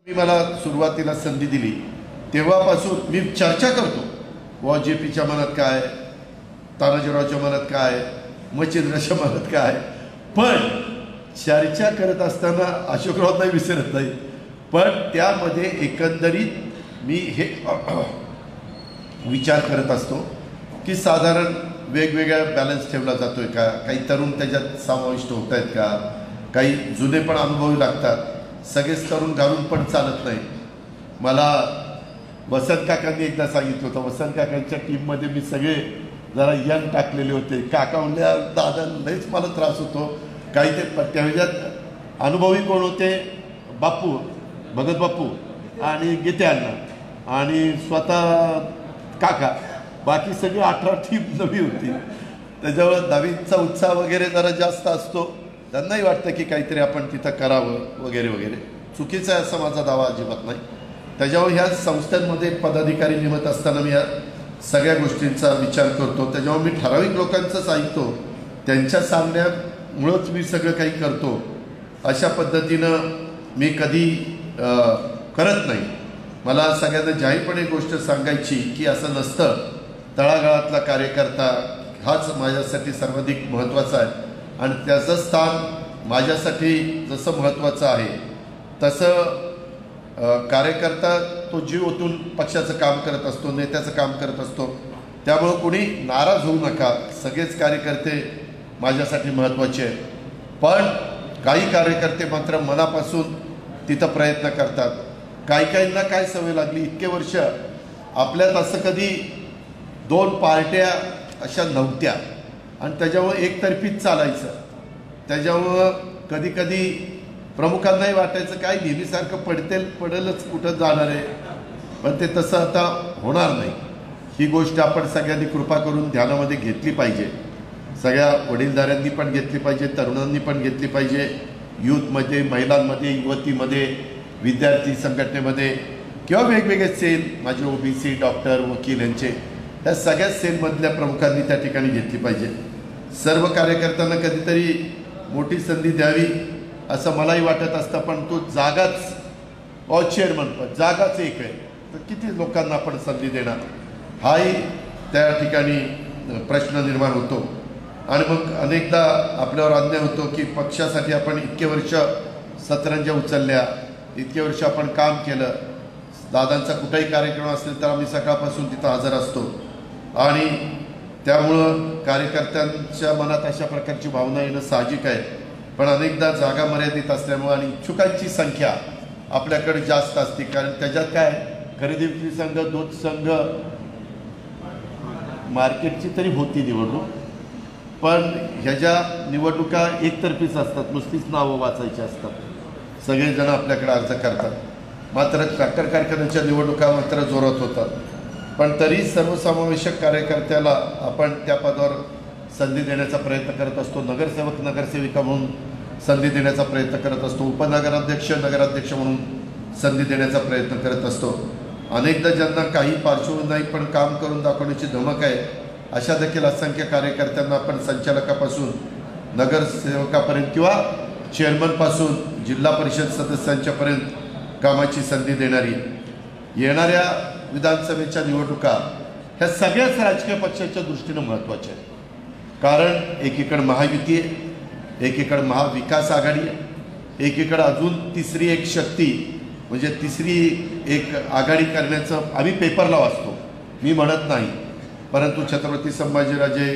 मला सुरुवातीला संधी दिली तेव्हापासून मी चर्चा करतो व जे पीच्या मनात काय, तानाजीरावच्या मनात काय, मच्छिंद्राच्या मनात काय, पण चर्चा करत असताना अशोकराव नाही विसरत नाही, पण त्यामध्ये एकंदरीत मी हे विचार करत असतो की साधारण वेगवेगळ्या बॅलन्स ठेवला जातोय का, काही तरुण त्याच्यात समाविष्ट होत आहेत का, काही जुने पण अनुभवी लागतात, सगळेच तरुण घालून पण चालत नाही. मला वसंत काकांनी एकदा सांगितलं होतं, वसंत काकांच्या टीममध्ये मी सगळे जरा यंग टाकलेले होते. काका म्हणल्या दादा लईच मला त्रास होतो, काही ते त्याच्यात अनुभवी कोण होते, बापू भगत बापू आणि गीते अण्णा आणि स्वतः काका, बाकी सगळी 18 टीम नवी होती. त्याच्यामुळे नवीनचा उत्साह वगैरे जरा जास्त असतो, त्यांनाही वाटतं की काहीतरी आपण तिथं करावं वगैरे वगैरे. चुकीचा आहे असा माझा दावा अजिबात नाही. त्याच्यामुळे ह्या संस्थांमध्ये पदाधिकारी नेमत असताना मी या सगळ्या गोष्टींचा विचार करतो. त्याच्यामुळे मी ठराविक लोकांचंच ऐकतो, त्यांच्या सांगण्यामुळंच मी सगळं काही करतो. अशा पद्धतीनं मी कधी करत नाही. मला सगळ्यांना जाहीरपणे गोष्ट सांगायची की असं नसतं. तळागाळातला कार्यकर्ता हाच माझ्यासाठी सर्वाधिक महत्त्वाचा आहे आणि त्याचं स्थान माझ्यासाठी जसं महत्त्वाचं आहे तसं कार्यकर्ता तो जीव ओतून पक्षाचं काम करत असतो, नेत्याचं काम करत असतो. त्यामुळं कोणी नाराज होऊ नका, सगळेच कार्यकर्ते माझ्यासाठी महत्त्वाचे आहेत. पण काही कार्यकर्ते मात्र मनापासून तिथं प्रयत्न करतात. काही काहींना काय सवय लागली, इतके वर्ष आपल्यात असं कधी 2 पार्ट्या अशा नव्हत्या आणि त्याच्यामुळं एकतर्फीच चालायचं. त्याच्यामुळं कधी कधी प्रमुखांनाही वाटायचं काय नेहमीसारखं पडेलच कुठं जाणार आहे, पण ते तसं आता होणार नाही. ही गोष्ट आपण सगळ्यांनी कृपा करून ध्यानामध्ये घेतली पाहिजे. सगळ्या वडीलधाऱ्यांनी पण घेतली पाहिजे, तरुणांनी पण घेतली पाहिजे. यूथमध्ये, महिलांमध्ये, युवतीमध्ये, विद्यार्थी संघटनेमध्ये किंवा वेगवेगळे सेल, माझे OBC, डॉक्टर, वकील यांचे, त्या सगळ्या सेलमधल्या प्रमुखांनी त्या ठिकाणी घेतली पाहिजे. सर्व कार्यकर्त्यांना कधीतरी मोठी संधी द्यावी असं मलाही वाटत असतं, पण तो जागाच चेअरमन पण जागाच एक आहे, तर किती लोकांना आपण संधी देणार, हाही त्या ठिकाणी प्रश्न निर्माण होतो. आणि मग अनेकदा आपल्यावर अन्याय होतो की पक्षासाठी आपण इतके वर्ष सतरंज्या उचलल्या, इतके वर्ष आपण काम केलं. दादांचा कुठलाही कार्यक्रम असेल तर आम्ही सकाळपासून तिथं हजर असतो आणि त्यामुळं कार्यकर्त्यांच्या मनात अशा प्रकारची भावना येणं साहजिक आहे. पण अनेकदा जागा मर्यादित असल्यामुळे आणि इच्छुकांची संख्या आपल्याकडे जास्त असते, कारण त्याच्यात काय खरेदी विक्री संघ, दूध संघ, मार्केटची तरी होती निवडणूक, पण ह्याच्या निवडणुका एकतर्फीच असतात, नुसतीच नावं वाचायची असतात. सगळेजण आपल्याकडे अर्ज करतात. मात्र साखर कारखान्याच्या निवडणुका मात्र जोरात होतात. पण तरी सर्वसमावेशक कार्यकर्त्याला आपण त्या पदावर संधी देण्याचा प्रयत्न करत असतो. नगरसेवक, नगरसेविका म्हणून संधी देण्याचा प्रयत्न करत असतो. उपनगराध्यक्ष, नगराध्यक्ष म्हणून संधी देण्याचा प्रयत्न करत असतो. अनेकदा ज्यांना काही पार्श्वभूमी नाही पण काम करून दाखवण्याची धमक आहे, अशा देखील असंख्य कार्यकर्त्यांना आपण संचालकापासून नगरसेवकापर्यंत किंवा चेअरमनपासून जिल्हा परिषद सदस्यांच्यापर्यंत कामाची संधी देणारी. येणाऱ्या विधानसभेच्या निवडणुका ह्या सगळ्याच राजकीय पक्षाच्या दृष्टीनं महत्त्वाच्या आहेत. कारण एकीकडे महायुती आहे, एकीकडे महाविकास आघाडी आहे, एकीकडे अजून तिसरी एक शक्ती म्हणजे तिसरी एक आघाडी करण्याचं आम्ही पेपरला वाचतो, मी म्हणत नाही, परंतु छत्रपती संभाजीराजे,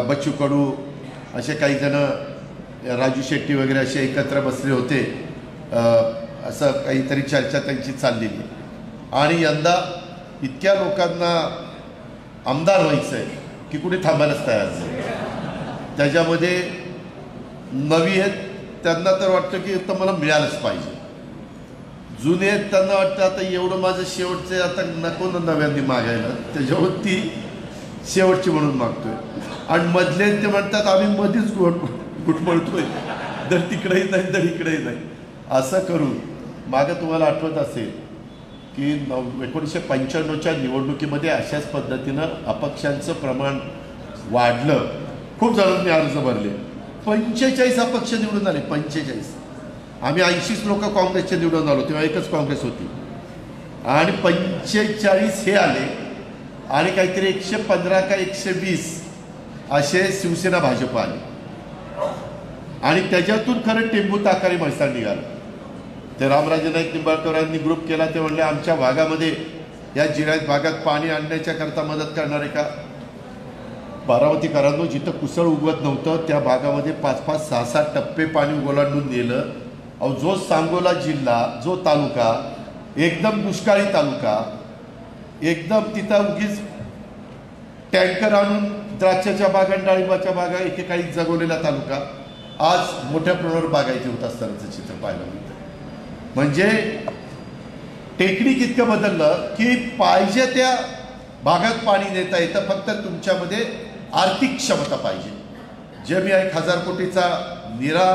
बच्चू कडू असे काही जण, राजू शेट्टी वगैरे असे एकत्र बसले होते. असं काहीतरी चर्चा त्यांची चाललेली. आणि यंदा इतक्या लोकांना आमदार व्हायचं आहे की कुठे थांबायलाच तयार नाही. त्याच्यामध्ये नवी आहेत त्यांना तर वाटतं की तर मला मिळालंच पाहिजे. जुने आहेत त्यांना वाटतं आता एवढं माझं शेवटचं आता नको ना नव्यांनी मागायला, त्याच्यावर ती शेवटची म्हणून मागतोय. आणि मधले ते म्हणतात आम्ही मध्येच गुटमळतोय, तर तिकडेही नाही तर इकडेही नाही. असं करून मागं तुम्हाला आठवत असेल की 1995च्या निवडणुकीमध्ये अशाच पद्धतीनं अपक्षांचं प्रमाण वाढलं. खूप जणांनी अर्ज भरले, 45 अपक्ष निवडून आले. 45 आम्ही 80 लोक काँग्रेसचे निवडून आलो, तेव्हा एकच काँग्रेस होती, आणि 45 हे आले, आणि काहीतरी 115 का 120 असे शिवसेना भाजप आले, आणि त्याच्यातून खरं टेंबू ताकारी मैसाळ निघालं. ते रामराजे नाईक निंबाळकरांनी ग्रुप केला, ते म्हणले आमच्या भागामध्ये या जिल्ह्यात भागात पाणी आणण्याच्या करता मदत करणार आहे का? बारामतीकरांनो, जिथं कुसळ उगवत नव्हतं त्या भागामध्ये 5-5, 6-6 टप्पे पाणी ओलांडून नेलं. अहो, जो सांगोला जिल्हा, जो तालुका एकदम दुष्काळी तालुका, एकदम तिथं उगीच टँकर आणून द्राक्षाच्या बागा, डाळिंबाच्या बागा एकेकाळी जगवलेला तालुका आज मोठ्या प्रमाणावर बागायती होत असतानाचं चित्र पाहायला मिळतं. म्हणजे टेक्निक इतकं बदललं की पाहिजे त्या भागात पाणी नेता येतं, फक्त तुमच्यामध्ये आर्थिक क्षमता पाहिजे. जे मी 1,000 कोटीचा निरा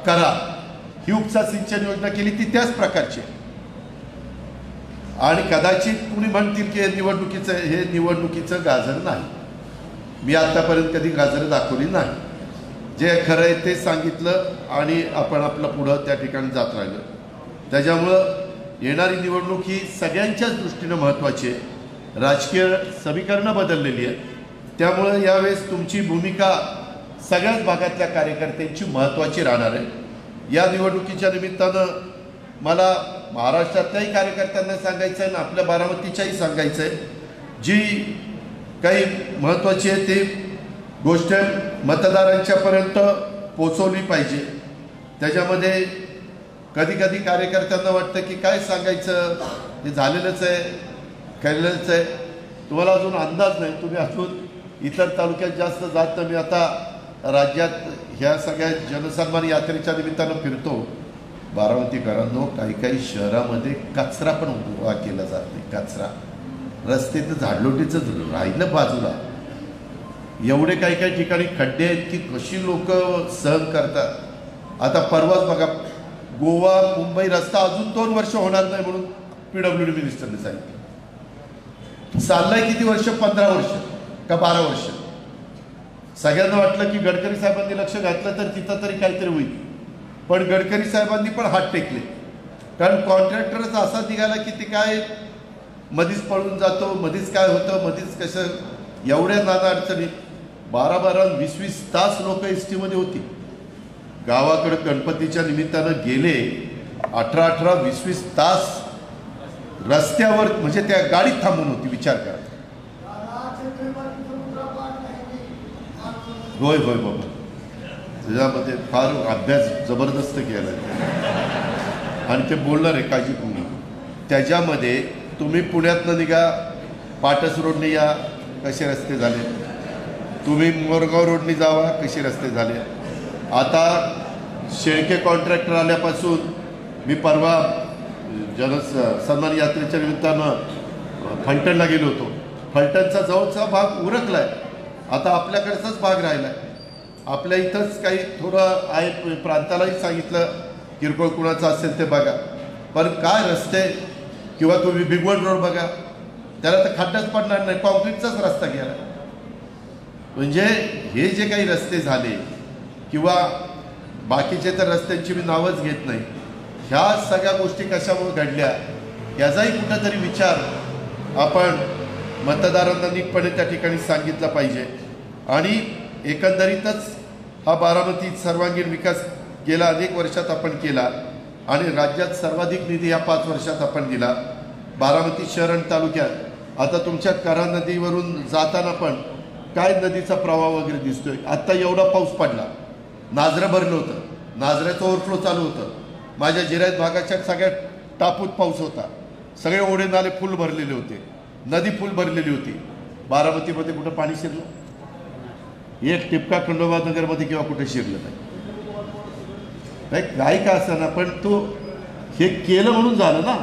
करा ही उपसा सिंचन योजना केली ती त्याच प्रकारची, आणि कदाचित कुणी म्हणतील की हे निवडणुकीचं गाजर नाही. मी आतापर्यंत कधी गाजर दाखवली नाही. जे खरं आहे ते सांगितलं आणि आपण आपलं पुढं त्या ठिकाणी जात राहिलं. त्याच्यामुळं येणारी निवडणूक ही सगळ्यांच्याच दृष्टीनं महत्त्वाची आहे. राजकीय समीकरणं बदललेली आहेत, त्यामुळं यावेळेस तुमची भूमिका सगळ्याच भागातल्या कार्यकर्त्यांची महत्त्वाची राहणार आहे. या निवडणुकीच्या निमित्तानं मला महाराष्ट्रातल्याही कार्यकर्त्यांना सांगायचं आहे आणि आपल्या बारामतीच्याही सांगायचं आहे, जी काही महत्त्वाची आहे ती गोष्ट मतदारांच्यापर्यंत पोचवली पाहिजे. त्याच्यामध्ये कधी कधी कार्यकर्त्यांना वाटतं की काय सांगायचं, हे झालेलंच आहे, केलेलंच आहे. तुम्हाला अजून अंदाज नाही, तुम्ही अजून इतर तालुक्यात जास्त जात नाही. मी आता राज्यात ह्या सगळ्या जनसन्मान यात्रेच्या निमित्तानं फिरतो. बारामतीकरांनो, काही शहरामध्ये कचरा पण उभा केला जात नाही. कचरा रस्ते तर झाडलोटीचं राहिलं बाजूला. एवढे काही ठिकाणी खड्डे आहेत की कशी लोक सहन करतात. आता परवाच बघा, गोवा मुंबई रस्ता अजून 2 वर्ष होणार नाही म्हणून PWD मिनिस्टरने सांगितलं. चाललंय किती वर्ष? 15 वर्ष का 12 वर्ष. सगळ्यांना वाटलं की गडकरी साहेबांनी लक्ष घातलं तर तिथं तरी काहीतरी होईल, पण गडकरी साहेबांनी पण हात टेकले. कारण कॉन्ट्रॅक्टरच असा निघाला की ते काय मधीच पळून जातो, मधीच काय होतं, मधीच कसं, एवढ्या नाना अडचणी. 12-12, 20-20 तास लोक ST मध्ये होती. गावाकडे गणपतीच्या निमित्तानं गेले, 18-18, 20-20 तास रस्त्यावर, म्हणजे त्या गाडीत थांबून होती. विचार करा. होय होय बाबा, त्याच्यामध्ये फार अभ्यास जबरदस्त केला आणि ते बोलणार आहे काळजी करू. त्याच्यामध्ये तुम्ही पुण्यातनं निघा, पाटस रोडने या, कसे रस्ते झाले. तुम्ही मोरगाव रोडने जावा, कसे रस्ते झाले. आता शेळके कॉन्ट्रॅक्टर आल्यापासून मी परवा सन्मान यात्रेच्या निमित्तानं फलटणला गेलो होतो. फलटणचा जवळचा भाग उरकलाय, आता आपल्याकडचाच भाग राहिलाय. आपल्या इथंच काही थोडं आहे, प्रांतालाही सांगितलं किरकोळ कुणाचं असेल ते बघा. पण काय रस्ते, किंवा तुम्ही भिगवण रोड बघा, त्याला तर खड्डाच पडणार नाही, कॉन्क्रीटचाच रस्ता गेला. म्हणजे हे जे काही रस्ते झाले किंवा बाकीचे तर रस्त्यांची मी नावच घेत नाही, ह्या सगळ्या गोष्टी कशामुळे घडल्या याचाही कुठंतरी विचार आपण मतदारांना नीटपणे त्या ठिकाणी सांगितला पाहिजे. आणि एकंदरीतच हा बारामती सर्वांगीण विकास गेल्या अनेक वर्षात आपण केला आणि राज्यात सर्वाधिक निधी या 5 वर्षात आपण दिला. बारामती शहर आणि तालुक्यात आता तुमच्या करा नदीवरून जाताना पण काय नदीचा प्रवाह वगैरे दिसतोय. आत्ता एवढा पाऊस पडला, नाझरं भरलं होतं, नाझऱ्याचं ओव्हरफ्लो चालू होतं. माझ्या जिरायत भागाच्या सगळ्या टापूत पाऊस होता, सगळे ओढे नाले फुल भरलेले होते, नदी फुल भरलेली होती. बारामतीमध्ये कुठं पाणी शिरलं? एक टिपका खंडोबा नगरमध्ये किंवा कुठे शिरलं नाही. काय का असताना पण तो हे केलं म्हणून झालं ना.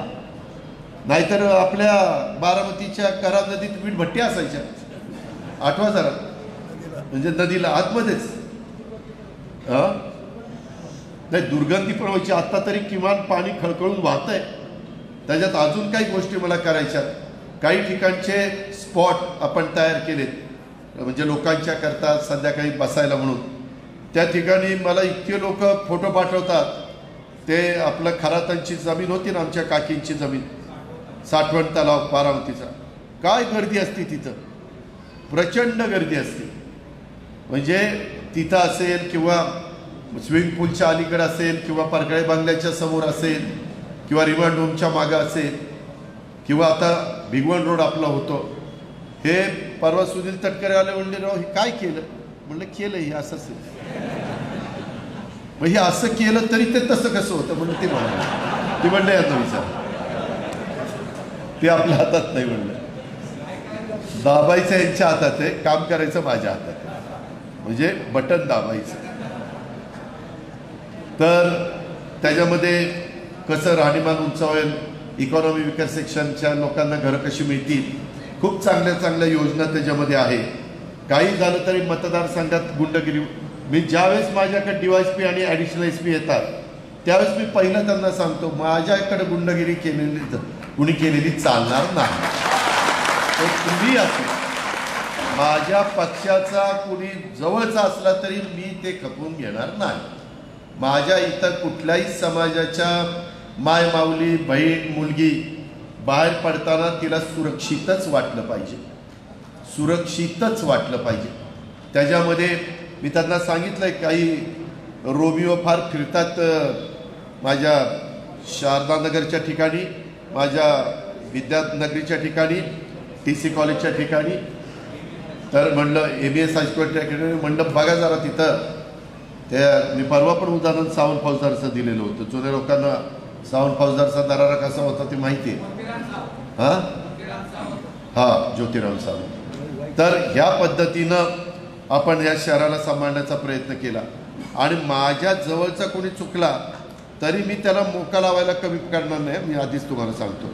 नाहीतर आपल्या बारामतीच्या करा नदीत वीटभट्टी असायच्या, आठवा जरा, म्हणजे नदीला आतमध्येच नाही, दुर्गंधी पण व्हायची. आत्ता तरी किमान पाणी खळखळून वाहत आहे. त्याच्यात अजून काही गोष्टी मला करायच्यात. काही ठिकाणचे स्पॉट आपण तयार केलेत, म्हणजे लोकांच्या करता संध्याकाळी बसायला म्हणून. त्या ठिकाणी मला इतके लोक फोटो पाठवतात, ते आपलं खरातांची जमीन होती ना, आमच्या काकींची जमीन, साठवण तलाव बारामतीचा, काय गर्दी असते तिथं, प्रचंड गर्दी असते. म्हणजे तिथं असेल किंवा स्विमिंग पूलच्या अलीकडे असेल किंवा परगळे बंगल्याच्या समोर असेल किंवा रिमांड होमच्या मागं असेल किंवा आता भिगवण रोड आपला होतो. हे परवा सुनील तटकरे आले, म्हणले राव हे काय केलं, म्हणलं केलं हे असंच आहे. मग हे असं केलं तरी ते तसं कसं होतं म्हणून ते म्हणलं यांना विचार, ते आपल्या हातात नाही. म्हणलं दाबायचं यांच्या हातात आहे, काम करायचं माझ्या हातात आहे. म्हणजे बटन दाबायचं. तर त्याच्यामध्ये कसं राहणीमान उंचावेल, इकॉनॉमी विकर सेक्शनच्या लोकांना घरं कशी मिळतील, खूप चांगल्या चांगल्या योजना त्याच्यामध्ये आहे. काही झालं तरी मतदारसंघात गुंडगिरी, मी ज्यावेळेस माझ्याकडे DYSP आणि ॲडिशनल SP येतात त्यावेळेस मी पहिलं त्यांना सांगतो, माझ्याकडे गुंडगिरी कुणी केलेली चालणार नाही. तर तुम्ही असं माझ्या पक्षाचा कुणी जवळचा असला तरी मी ते खपवून घेणार नाही. माझ्या इथं कुठल्याही समाजाच्या माय माऊली बहीण मुलगी बाहेर पडताना तिला सुरक्षितच वाटलं पाहिजे, सुरक्षितच वाटलं पाहिजे. त्याच्यामध्ये मी त्यांना सांगितलंय, काही रोमिओ फार फिरतात माझ्या शारदानगरच्या ठिकाणी, माझ्या विद्यानगरीच्या ठिकाणी, TC कॉलेजच्या ठिकाणी. तर म्हणलं ABS हायस्कूलच्या ठिकाणी, म्हणलं बघा जरा तिथं. त्या मी परवा पण उदाहरण सावंत फौजदारचं दिलेलं होतं. जुन्या लोकांना सावंत फौजदारचा दरारा कसा होता ते माहिती आहे. हां ज्योतिराव सावंत. तर ह्या पद्धतीनं आपण या शहराला सांभाळण्याचा प्रयत्न केला. आणि माझ्या जवळचा कोणी चुकला तरी मी त्याला मोका लावायला कमी करणार नाही. मी आधीच तुम्हाला सांगतो,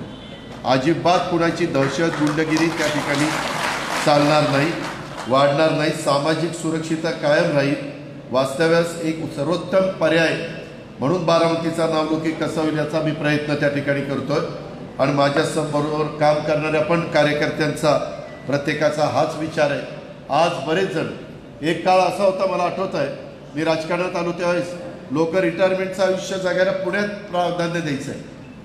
अजिबात कुणाची दहशत गुंडगिरी त्या ठिकाणी चालणार नाही, वाढणार नाही. सामाजिक सुरक्षितता कायम राहील. वास्तव्यास एक सर्वोत्तम पर्याय म्हणून बारामतीचा नावलौकिक कसा होईल याचा मी प्रयत्न त्या ठिकाणी करतोय. आणि माझ्याबरोबर काम करणाऱ्या पण कार्यकर्त्यांचा प्रत्येकाचा हाच विचार आहे. आज बरेच जण, एक काळ असा होता मला आठवत आहे, मी राजकारणात आलो त्यावेळेस लोक रिटायरमेंटचं आयुष्य जगायला पुण्यात प्राधान्य द्यायचं आहे.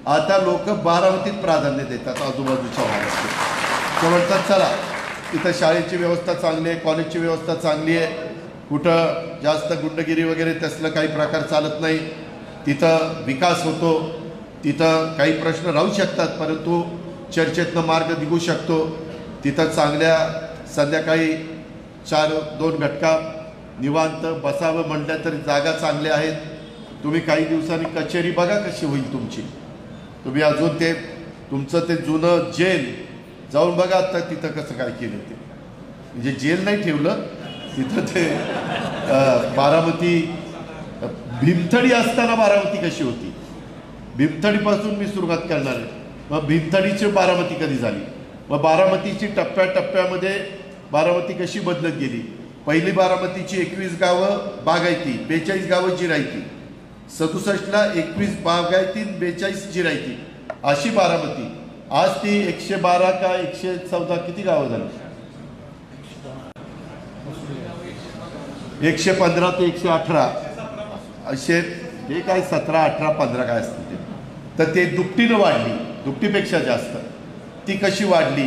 आता लोक बारामतीत प्राधान्य देतात आजूबाजूच्या भागात. ते म्हणतात चला तिथं शाळेची व्यवस्था चांगली आहे, कॉलेजची व्यवस्था चांगली आहे, कुठं जास्त गुंडगिरी वगैरे तसलं काही प्रकार चालत नाही, तिथं विकास होतो, तिथं काही प्रश्न राहू शकतात परंतु चर्चेतनं मार्ग निघू शकतो, तिथं चांगल्या संध्याकाळी 4-2 घटका निवांत बसावं म्हटलं तरी जागा चांगल्या आहेत. तुम्ही काही दिवसांनी कचेरी बघा कशी होईल तुमची. तुम्ही अजून ते तुमचं ते जुनं जेल जाऊन बघा आता तिथं कसं काय केलं ते. म्हणजे जेल नाही ठेवलं तिथं, ते बारामती भीमथडी असताना बारामती कशी होती, भीमथडीपासून मी सुरुवात करणार आहे. मग भीमथडीची बारामती कधी झाली, मग बारामतीची टप्प्याटप्प्यामध्ये बारामती कशी बदलत गेली. पहिली बारामतीची 21 गावं बागायती, 42 गावं जिरायती, 67ला 21 बागायती, 42 जिरायती, अशी बारामती. आज ती 112 का 114 किती गावं झाली, 115 ते 118 असे, हे काय 17, 18, 15 काय असतं ते. तर ते दुपटीनं वाढली, दुपटीपेक्षा जास्त. ती कशी वाढली,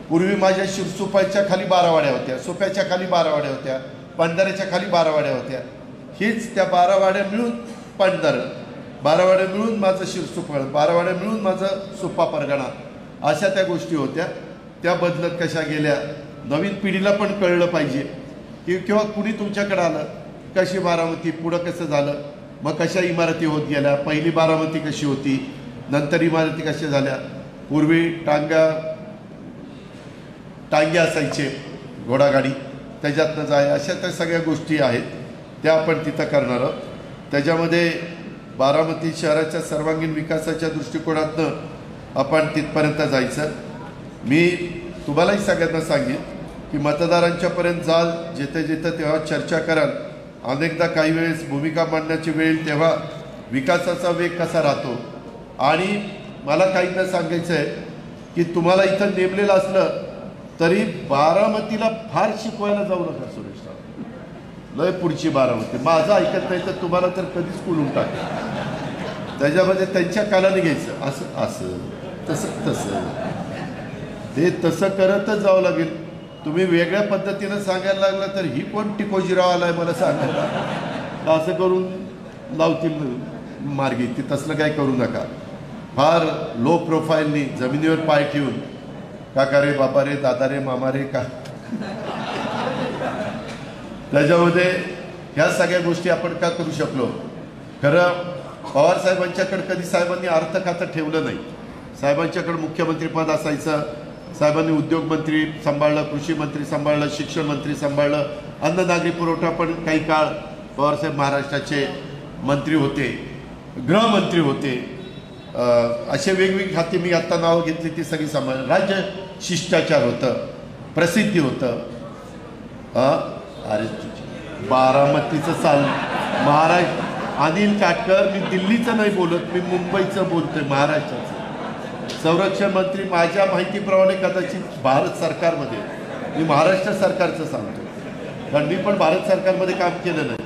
पूर्वी माझ्या शिरसुपाच्या खाली 12 वाड्या होत्या, सोप्याच्या खाली 12 वाड्या होत्या, पंधराच्या खाली 12 वाड्या होत्या. हीच त्या 12 वाड्या मिळून पंधर, 12 वाड्या मिळून माझं शिरसुपळ, 12 वाड्या मिळून माझं सुप्पा परगणा, अशा त्या गोष्टी होत्या. त्या बदलत कशा गेल्या, नवीन पिढीला पण कळलं पाहिजे की किंवा कुणी तुमच्याकडे आलं कशी बारामती, पुढं कसं झालं, मग कशा इमारती होत गेल्या, पहिली बारामती कशी होती, नंतर इमारती कशा झाल्या. पूर्वी टांगे असायचे, घोडागाडी त्याच्यातनं जाय, अशा त्या सगळ्या गोष्टी आहेत त्या आपण तिथं करणार आहोत. त्याच्यामध्ये बारामती शहराच्या सर्वांगीण विकासाच्या दृष्टिकोनातनं आपण तिथपर्यंत जायचं. मी तुम्हालाही सगळ्यांना सांगेन की मतदारांच्यापर्यंत जाल, जिथे जिथं तेव्हा चर्चा कराल. अनेकदा काही वेळेस भूमिका मांडण्याची वेळ तेव्हा विकासाचा वेग कसा राहतो. आणि मला काहींना सांगायचं आहे की तुम्हाला इथं नेमलेलं असलं तरी बारामतीला फार शिकवायला जाऊ नका सुरेश राव. लय पुढची बारामती, माझं ऐकत नाही तर तुम्हाला तर कधीच कुलून टाकेल. त्याच्यामध्ये त्यांच्या कालाने घ्यायचं, असं असं तसं तसं, ते तसं करतच जावं लागेल. तुम्ही वेगळ्या पद्धतीनं सांगायला लागलं तर ही कोण टिकोजीराव आलाय मला सांगायला, असं करून लावतील मार्गी. ती तसलं काय करू नका. फार लो प्रोफाईलनी जमिनीवर पाय ठेवून काका रे बाबा रे दादा रे मामा रे का, त्याच्यामध्ये ह्या सगळ्या गोष्टी आपण का करू शकलो. खरं पवार साहेबांच्याकडे कधी साहेबांनी अर्थ खातं ठेवलं नाही. साहेबांच्याकडे मुख्यमंत्रीपद असायचं, साहेबांनी उद्योगमंत्री सांभाळलं, कृषी मंत्री सांभाळलं, शिक्षण मंत्री सांभाळलं, अन्न नागरी पुरवठा पण काही काळ पवारसाहेब महाराष्ट्राचे मंत्री होते, गृहमंत्री होते. असे वेगवेगळी खाती मी आत्ता नावं घेतली ती सगळी सांभाळ. राज्य शिष्टाचार होतं, प्रसिद्धी होतं. अरे बारामतीचं चाल महाराष्ट्र, अनिल काटकर, मी दिल्लीचं नाही बोलत, मी मुंबईचं बोलतोय, महाराष्ट्राचं. संरक्षण मंत्री माझ्या माहितीप्रमाणे कदाचित भारत सरकारमध्ये, मी महाराष्ट्र सरकारचं सांगतो कारण मी पण भारत सरकारमध्ये काम केलं नाही.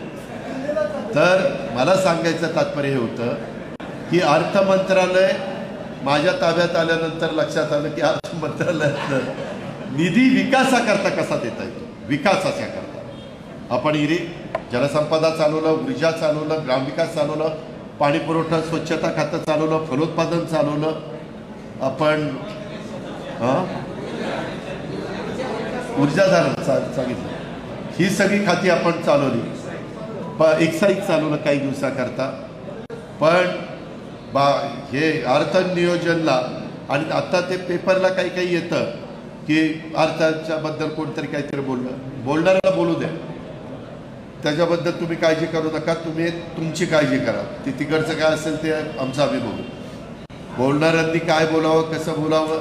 तर मला सांगायचं तात्पर्य हे होतं की अर्थ मंत्रालय माझ्या ताब्यात आल्यानंतर लक्षात आलं की अर्थ मंत्रालयातनं निधी विकासाकरता कसा देता येतो. विकासाच्या करता आपण जलसंपदा चालवलं, ऊर्जा चालवलं, ग्रामविकास चालवलं, पाणी पुरवठा स्वच्छता खातं चालवलं, फलोत्पादन चालवलं, आपण ऊर्जा सांगितलं, ही सगळी खाती आपण चालवली. एक्साईज चालवलं काही दिवसाकरता. पण हे अर्थ नियोजनला आणि आता ते पेपरला काही काही येतं की अर्थाच्या बद्दल कोणतरी काहीतरी बोलणाऱ्याला बोलू द्या, त्याच्याबद्दल तुम्ही काळजी करू नका, तुम्ही तुमची काळजी करा. ते तिकडचं काय असेल ते आमचं आम्ही बघू. बोलणाऱ्यांनी काय बोलावं, कसं बोलावं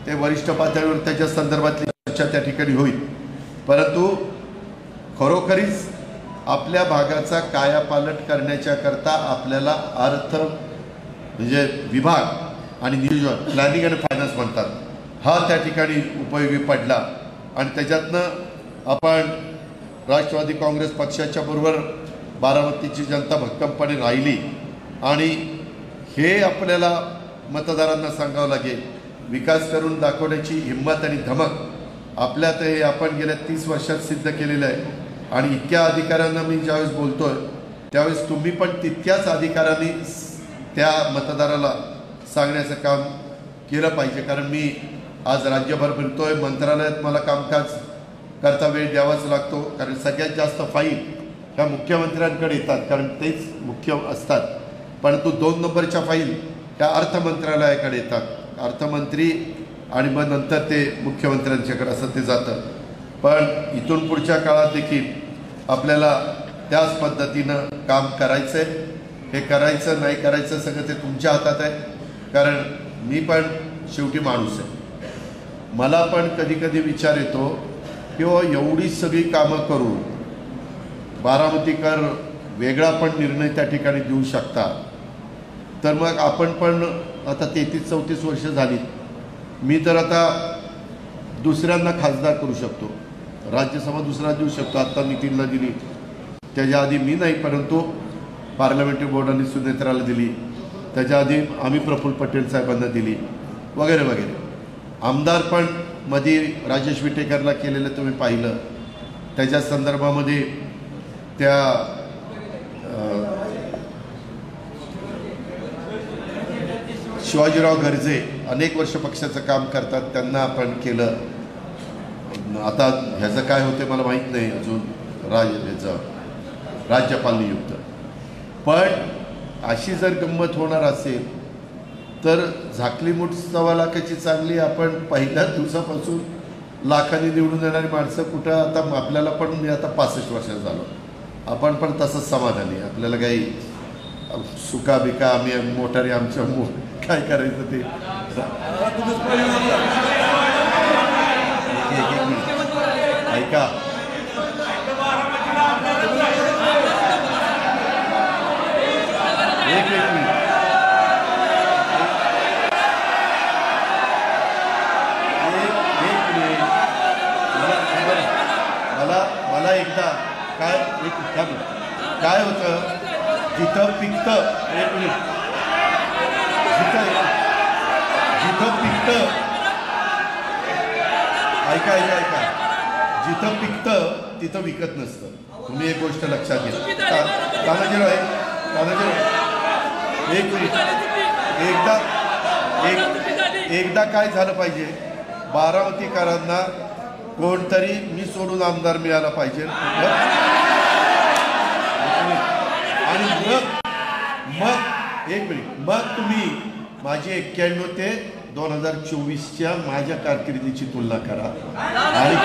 ते वरिष्ठ पातळीवर त्याच्या संदर्भातली चर्चा त्या ठिकाणी होईल. परंतु खरोखरीच आपल्या भागाचा कायापालट करण्याच्या करता आपल्याला अर्थ म्हणजे विभाग आणि नियोजन, प्लॅनिंग आणि फायनान्स म्हणतात, हा त्या ठिकाणी उपयोगी पडला. आणि त्याच्यातनं आपण राष्ट्रवादी काँग्रेस पक्षाच्या बरोबर बारामतीची जनता भक्कमपणे राहिली. आणि हे आपल्याला मतदारांना सांगावं लागेल, विकास करून दाखवण्याची हिंमत आणि धमक आपल्यात हे आपण गेल्या 30 वर्षात सिद्ध केलेलं आहे. आणि इतक्या अधिकाऱ्यांना मी ज्यावेळेस बोलतोय त्यावेळेस तुम्ही पण तितक्याच अधिकाऱ्यांनी त्या मतदाराला सांगण्याचं काम केलं पाहिजे. कारण मी आज राज्यभर फिरतोय, मंत्रालयात मला कामकाज करता वेळ द्यावाच लागतो, कारण सगळ्यात जास्त फाईल ह्या मुख्यमंत्र्यांकडे येतात कारण तेच मुख्य असतात. परंतु 2 नंबरच्या फाईल ह्या अर्थ मंत्रालयाकडे येतात, अर्थमंत्री आणि मग नंतर ते मुख्यमंत्र्यांच्याकडे असं ते जातं. पण इथून पुढच्या काळात देखील आपल्याला त्याच पद्धतीनं काम करायचं आहे. हे करायचं नाही करायचं सगळं ते तुमच्या हातात आहे. कारण मी पण शेवटी माणूस आहे, मला पण कधी कधी विचार येतो की एवढी सगळी कामं करून बारामतीकर वेगळा पण निर्णय त्या ठिकाणी देऊ शकता, तर मग आपण पण आता 33-34 वर्ष झाली, मी तर आता दुसऱ्यांना खासदार करू शकतो, राज्यसभा दुसरा देऊ शकतो. आत्ता नितीनला दिली, त्याच्या आधी मी नाही, परंतु पार्लमेंटरी बोर्डाने सुनेत्राला दिली, त्याच्या आधी आम्ही प्रफुल्ल पटेल साहेबांना दिली वगैरे वगैरे. आमदार पण मध्ये राजेश विटेकरला केलेलं तुम्ही पाहिलं, त्याच्या संदर्भामध्ये त्या शिवाजीराव गर्जे अनेक वर्ष पक्षाचं काम करतात, त्यांना आपण केलं. आता ह्याचं काय होते मला माहीत नाही अजून, राज्यपाल नियुक्त. पण अशी जर गंमत होणार असेल तर झाकली मूठ 1.25 लाखाची चांगली, आपण पहिल्याच दिवसापासून लाखांनी निवडून येणारी माणसं कुठं, आता आपल्याला पण मी आता 65 वर्षाचा झालो, आपण पण तसंच समाधानी. आपल्याला काही सुका बिका आम्ही मोटारी आमच्या काय करायचं ते. ऐका, एक मिनिट, मला एकदा काय जिथं पिकतं, एक मिनिट, जिथं पिकतं, ऐका ऐका ऐका, जिथं पिकतं तिथं विकत नसतं. तुम्ही एक गोष्ट लक्षात घ्या. तानाजीराव एक मिनिट, एकदा काय झालं पाहिजे, बारामतीकरांना कोणतरी मी सोडून आमदार मिळाला पाहिजे आणि मग एक मिनिट, मग तुम्ही माझी 91 ते 2024च्या माझ्या कारकिर्दीची तुलना करा आणि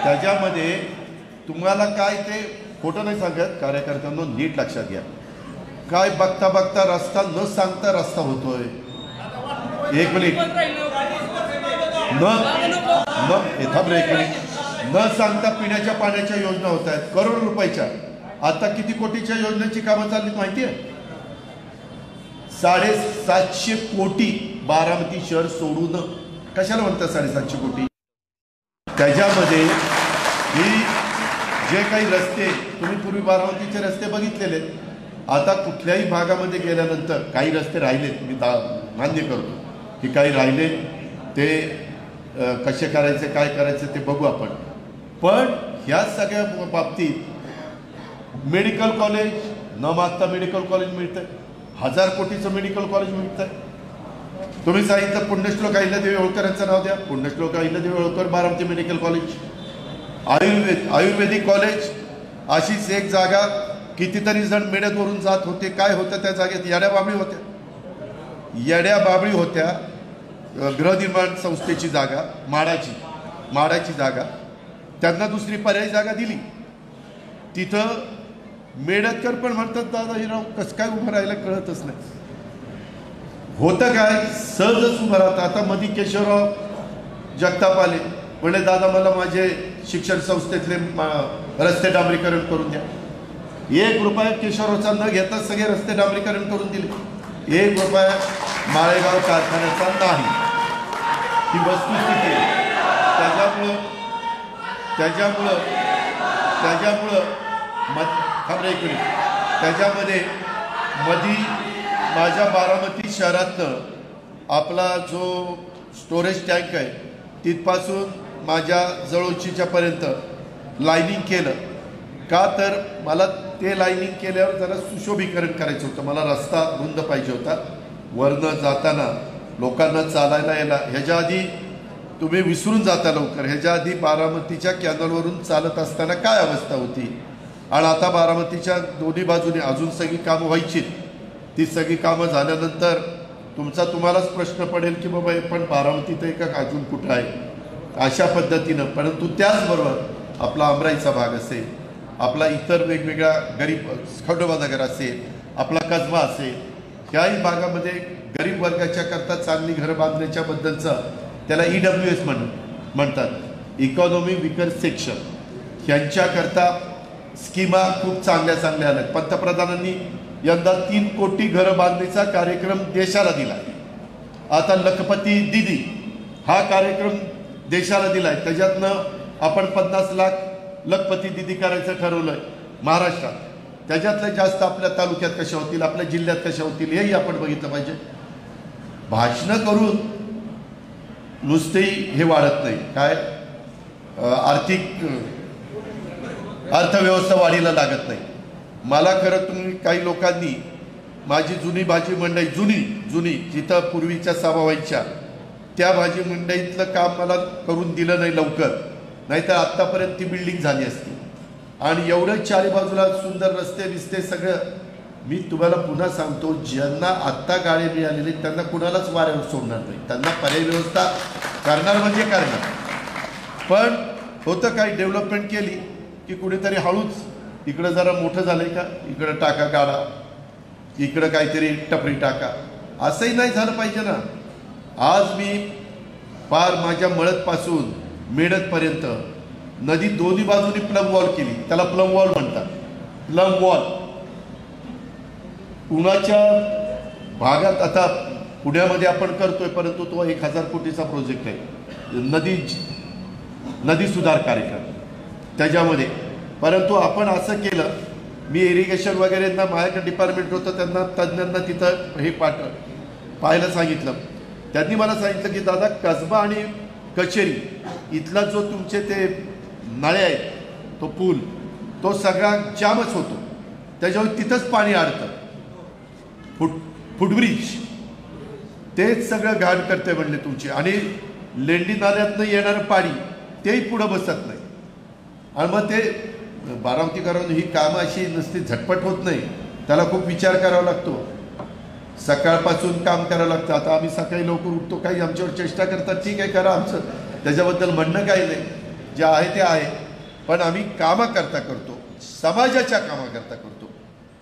त्याच्यामध्ये तुम्हाला काय ते खोटं नाही सांगत. कार्यकर्त्यांना नीट लक्षात घ्या, काय बघता बघता रस्ता न सांगता रस्ता होतोय. एक मिनिट, न सांगता पिण्याच्या पाण्याच्या योजना होत आहेत करोड रुपयाच्या. आता किती कोटीच्या योजनेची कामं चाललीत माहिती आहे? 750 कोटी बारामती शहर सोडून. कशाला म्हणतात 750 कोटी? त्याच्यामध्ये ही जे काही रस्ते, तुम्ही पूर्वी बारामतीचे रस्ते बघितलेले, आता कुठल्याही भागामध्ये गेल्यानंतर काही रस्ते राहिलेत, मी मान्य करतो की काही राहिले, ते कसे करायचे काय करायचे ते बघू आपण. पण ह्या सगळ्या बाबतीत मेडिकल कॉलेज न मागता मेडिकल कॉलेज मिळतंय, 1000 कोटीचं मेडिकल कॉलेज मिळतंय. तुम्ही सांगितलं पुण्यश्लोक अहिल्यादेवी होळकरांचं नाव द्या, पुण्यश्लोक अहिल्यादेवी होळकर बारामती मेडिकल कॉलेज. आयुर्वेदिक कॉलेज, अशीच एक जागा, कितीतरी जण मेळ्यावरून जात होते, काय होतं त्या जागेत? येड्या बाबळी होत्या. गृहनिर्माण संस्थेची जागा, माडाची जागा, त्यांना दुसरी पर्यायी जागा दिली. तिथं मेडतकर पण म्हणतात दादा हिराव कसं काय उभं राहायला कळतच नाही. होतं काय, सहजच उभं राहतं. आता मधी केशवराव जगताप आले, म्हणजे दादा मला माझे शिक्षण संस्थेतले रस्ते डांबरीकरण करून द्या. 1 रुपया केशवरावचा न घेता सगळे रस्ते डांबरीकरण करून दिले. 1 रुपया माळेगाव कारखान्याचा नाही. ही वस्तुस्थिती आहे. त्याच्यामध्ये मधी माझ्या बारामती शहरातनं आपला जो स्टोरेज टँक आहे तिथपासून माझ्या जळोचीच्या पर्यंत लाईनिंग केलं. का तर मला ते लाईनिंग केल्यावर जरा सुशोभीकरण करायचं होतं. मला रस्ता रुंद पाहिजे होता. वरनं जाताना लोकांना चालायला यायला, ह्याच्या आधी तुम्ही विसरून जाता लवकर, ह्याच्या आधी बारामतीच्या कॅनलवरून चालत असताना काय अवस्था होती. आणि आता बारामतीच्या दोन्ही बाजूने अजून सगळी कामं व्हायची. ती सगळी कामं झाल्यानंतर तुम्हालाच प्रश्न पडेल की बाबा पण बारामतीत आहे का अजून कुठं आहे, अशा पद्धतीनं. परंतु त्याचबरोबर आपला अमराईचा भाग असेल, आपला इतर वेगवेगळ्या गरीब खंडोबानगर असेल, आपला कसबा असेल, ह्याही भागामध्ये गरीब वर्गाच्या करता चांगली घरं बांधण्याच्या बद्दलचं त्याला EWS म्हणतात, इकॉनॉमी विकर सेक्शन. ह्यांच्याकरता स्कीमा खूप चांगल्या आल्या. पंतप्रधानांनी यंदा 3 कोटी घरं बांधणीचा कार्यक्रम देशाला दिला. आता लखपती दीदी हा कार्यक्रम देशाला दिलाय. त्याच्यातनं आपण 50 लाख लखपती दीदी करायचं ठरवलंय महाराष्ट्रात. त्याच्यातले जास्त आपल्या तालुक्यात कशा होतील, आपल्या जिल्ह्यात कशा होतील, हेही आपण बघितलं पाहिजे. भाषणं करून नुसतेही हे वाढत नाही. काय अर्थव्यवस्था वाढीला लागत नाही. मला खरं तुम्ही काही लोकांनी माझी जुनी भाजी मंडई, जुनी जिथं पूर्वीच्या सभा व्हायच्या, त्या भाजी मंडईतलं काम मला करून दिलं नाही लवकर, नाहीतर आत्तापर्यंत ती बिल्डिंग झाली असती. आणि एवढं चारी बाजूला सुंदर रस्ते बिस्ते सगळं. मी तुम्हाला पुन्हा सांगतो, ज्यांना आत्ता गाडी मिळालेली त्यांना कुणालाच वाऱ्यावर सोडणार नाही. त्यांना पर्यायी व्यवस्था करणार म्हणजे करणार. पण होतं काही डेव्हलपमेंट केली की कुणीतरी हळूच इकडं जरा मोठं झालंय का इकडं टाका गाडा, इकडं काहीतरी टपरी टाका. असंही नाही झालं पाहिजे ना. आज मी पार माझ्या मळतपासून मेडतपर्यंत नदी दोन्ही बाजूनी प्लम वॉल केली. त्याला प्लम वॉल म्हणतात. प्लम वॉल पुण्याच्या भागात आता पुण्यामध्ये आपण करतोय, परंतु तो 1000 कोटीचा प्रोजेक्ट आहे, नदी सुधार कार्यक्रम त्याच्यामध्ये. परंतु आपण असं केलं मी इरिगेशन वगैरेंना माझ्याकडे डिपार्टमेंट होतं त्यांना तज्ज्ञांना तिथं हे पाहायला सांगितलं. त्यांनी मला सांगितलं की दादा कसबा आणि कचेरी इथला जो तुमचे ते नळे आहेत तो पूल तो सगळा जामच होतो, त्याच्यावर तिथंच पाणी अडतं. फुटब्रिज तेच सगळं घाण करते म्हणले तुमची, आणि लेंडी नाल्यातनं येणारं पाणी तेही पुढं बसत नाही. आणि मग ते बारामतीकरांना ही कामं अशी नुसती झटपट होत नाही, त्याला खूप विचार करावा लागतो, सकाळपासून काम करावं लागतं. आता आम्ही सकाळी लवकर उठतो, काही आमच्यावर चेष्टा करतात, ठीक आहे करा, आमचं त्याच्याबद्दल म्हणणं काही नाही, जे आहे ते आहे. पण आम्ही कामाकरता करतो, समाजाच्या कामाकरता करतो.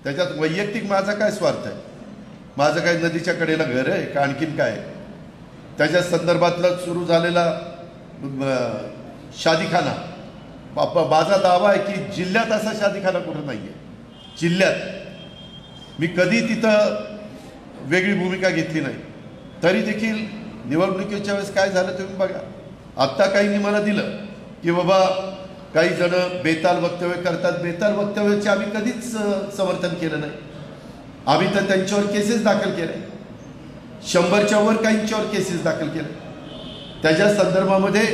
त्याच्यात वैयक्तिक माझा काय स्वार्थ आहे? माझं काय नदीच्या कडेला घर आहे का आणखीन काय? त्याच्या संदर्भातला सुरू झालेला शादीखाना, माझा दावा आहे की जिल्ह्यात असा शादीखाना कुठं नाही आहे. जिल्ह्यात मी कधी तिथं वेगळी भूमिका घेतली नाही. तरी देखील निवडणुकीच्या वेळेस काय झालं तुम्ही बघा. आत्ता काहींनी मला दिलं की बाबा काही जण बेताल वक्तव्य करतात. बेताल वक्तव्याचे आम्ही कधीच समर्थन केलं नाही. आम्ही तर त्यांच्यावर केसेस दाखल केल्या, 100च्या वर काहींच्यावर केसेस दाखल केल्या. त्याच्या संदर्भामध्ये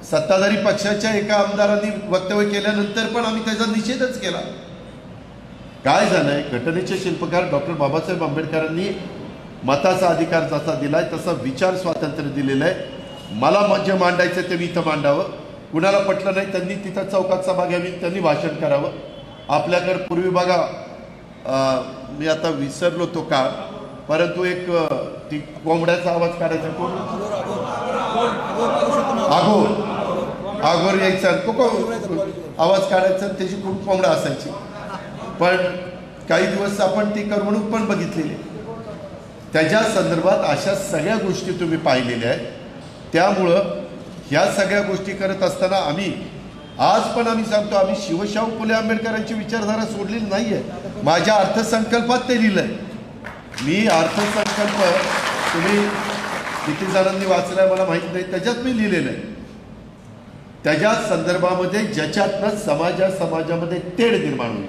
सत्ताधारी पक्षाच्या एका आमदारांनी वक्तव्य केल्यानंतर पण आम्ही त्याचा निषेधच केला. काय झालंय, घटनेचे शिल्पकार डॉक्टर बाबासाहेब आंबेडकरांनी मताचा अधिकार जसा दिलाय तसा विचार स्वातंत्र्य दिलेलं आहे. मला जे मांडायचं ते मी इथं मांडावं, कुणाला पटलं नाही त्यांनी तिथं चौकात सभा घ्यावी, त्यांनी भाषण करावं. आपल्याकडे पूर्वी बघा, मी आता विसरलो तो काळ, परंतु एक ती कोंबड्याचा आवाज काढायचा, कोण आगोर यायचा, आवाज काढायचा, त्याची खूप कोंबडा असायची. पण काही दिवस आपण ती करमणूक पण बघितलेली. त्याच्या संदर्भात अशा सगळ्या गोष्टी तुम्ही पाहिलेल्या आहेत. त्यामुळं ह्या सगळ्या गोष्टी करत असताना आम्ही आज पण आम्ही सांगतो, आम्ही शिवशाहू फुले आंबेडकरांची विचारधारा सोडलेली नाही आहे. माझ्या अर्थसंकल्पात ते लिहिलं आहे. मी अर्थसंकल्प तुम्ही किती जणांनी वाचलाय मला माहीत नाही, त्याच्यात मी लिहिलेलं आहे. त्याच्या संदर्भामध्ये ज्याच्यातनं समाजामध्ये तेढ निर्माण होईल,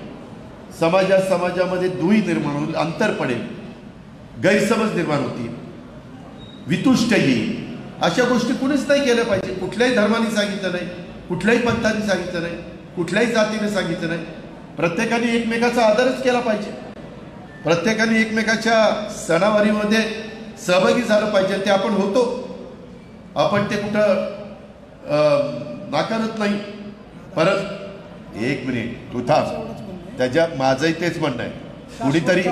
समाजामध्ये दुही निर्माण होईल, अंतर पडेल, गैरसमज निर्माण होतील, वितुष्ट येईल, अशा गोष्टी कुणीच नाही केल्या पाहिजे. कुठल्याही धर्माने सांगितलं नाही, कुठल्याही पंथाने सांगितलं नाही, कुठल्याही जातीने सांगितलं नाही. प्रत्येकाने एकमेकाचा आदरच केला पाहिजे. प्रत्येकाने एकमेकाच्या सणावारीमध्ये सहभागी झालं पाहिजे. ते आपण होतो, आपण ते कुठं नाकारत नाही. परत एक मिनिट तू थांब, त्याच्या माझंही तेच म्हणणं आहे. कुणीतरी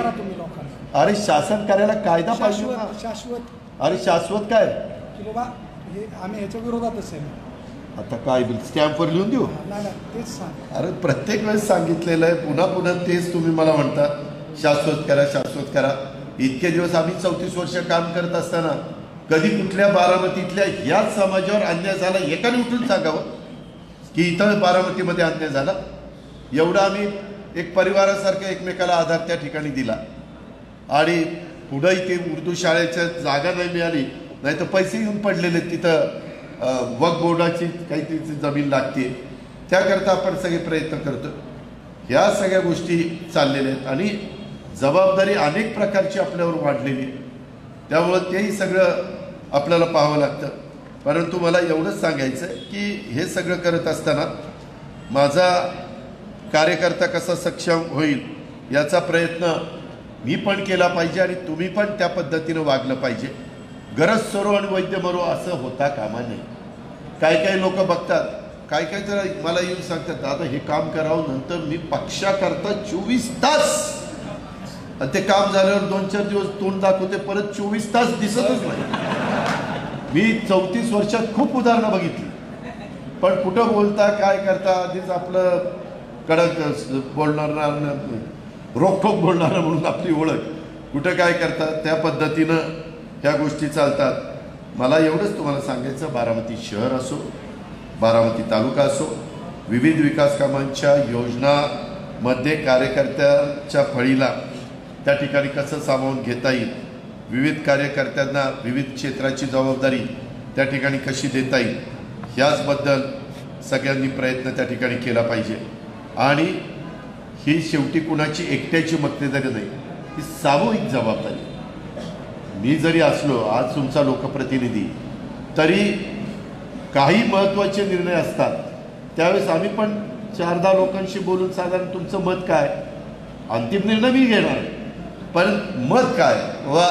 अरे शासन करायला कायदा पाहिजे ना. शाश्वत, अरे शाश्वत काय की बाबा हे आम्ही ह्याच्या विरोधातच आहे. आता काय स्टॅम्पवर लिहून देऊ? तेच सांग. अरे प्रत्येक वेळेस सांगितलेलं आहे, पुन्हा पुन्हा तेच तुम्ही मला म्हणता शाश्वत करा, शाश्वत करा. इतके दिवस आम्ही 34 वर्ष काम करत असताना कधी कुठल्या बारामतीतल्या ह्याच समाजावर अन्याय झाला एकाने उठून सांगावं की इथं बारामतीमध्ये अन्याय झाला? एवढं आम्ही एक परिवारासारखं एकमेकाला आधार त्या ठिकाणी दिला. आणि पुढंही ते उर्दू शाळेच्या जागा नाही मिळाली, नाही तर पैसे येऊन पडलेले तिथं. वक्फ बोर्डाची काही तिची जमीन लागते, त्याकरता आपण सगळे प्रयत्न करतो. ह्या सगळ्या गोष्टी चाललेल्या आहेत आणि जबाबदारी अनेक प्रकारची आपल्यावर वाढलेली. त्यामुळं तेही सगळं आपल्याला पाहावं लागतं. परंतु मला एवढंच सांगायचं आहे की हे सगळं करत असताना माझा कार्यकर्ता कसा सक्षम होईल याचा प्रयत्न मी पण केला पाहिजे आणि तुम्ही पण त्या पद्धतीनं वागलं पाहिजे. गरज सरो आणि वैद्य मरो असं होता कामा नये. काही लोक बघतात, काय तर मला येऊन सांगतात, दादा हे काम करावं, नंतर मी पक्षाकरता 24 तास, आणि ते काम झाल्यावर 2-4 दिवस तोंड दाखवते, परत 24 तास दिसतच नाही. मी 34 वर्षात खूप उदाहरणं बघितली, पण कुठं बोलता काय करता आधीच आपलं कडक बोलणार, रोखोक बोलणारं म्हणून आपली ओळख, कुठं काय करतात त्या पद्धतीनं ह्या गोष्टी चालतात. मला एवढंच तुम्हाला सांगायचं, बारामती शहर असो, बारामती तालुका असो, विविध विकास कामांच्या योजनामध्ये कार्यकर्त्यांच्या फळीला त्या ठिकाणी कसं सामावून घेता येईल, विविध कार्यकर्त्यांना विविध क्षेत्राची जबाबदारी त्या ठिकाणी कशी देता येईल, ह्याचबद्दल सगळ्यांनी प्रयत्न त्या ठिकाणी केला पाहिजे. आणि ही शेवटी कुणाची एकट्याची मक्तेदारी नाही, ही सामूहिक जबाबदारी. मी जरी असलो आज तुमचा लोकप्रतिनिधी, तरी काही महत्त्वाचे निर्णय असतात त्यावेळेस आम्ही पण 4-10 लोकांशी बोलून साधारण तुमचं मत काय, अंतिम निर्णय मी घेणार, पण मत काय वा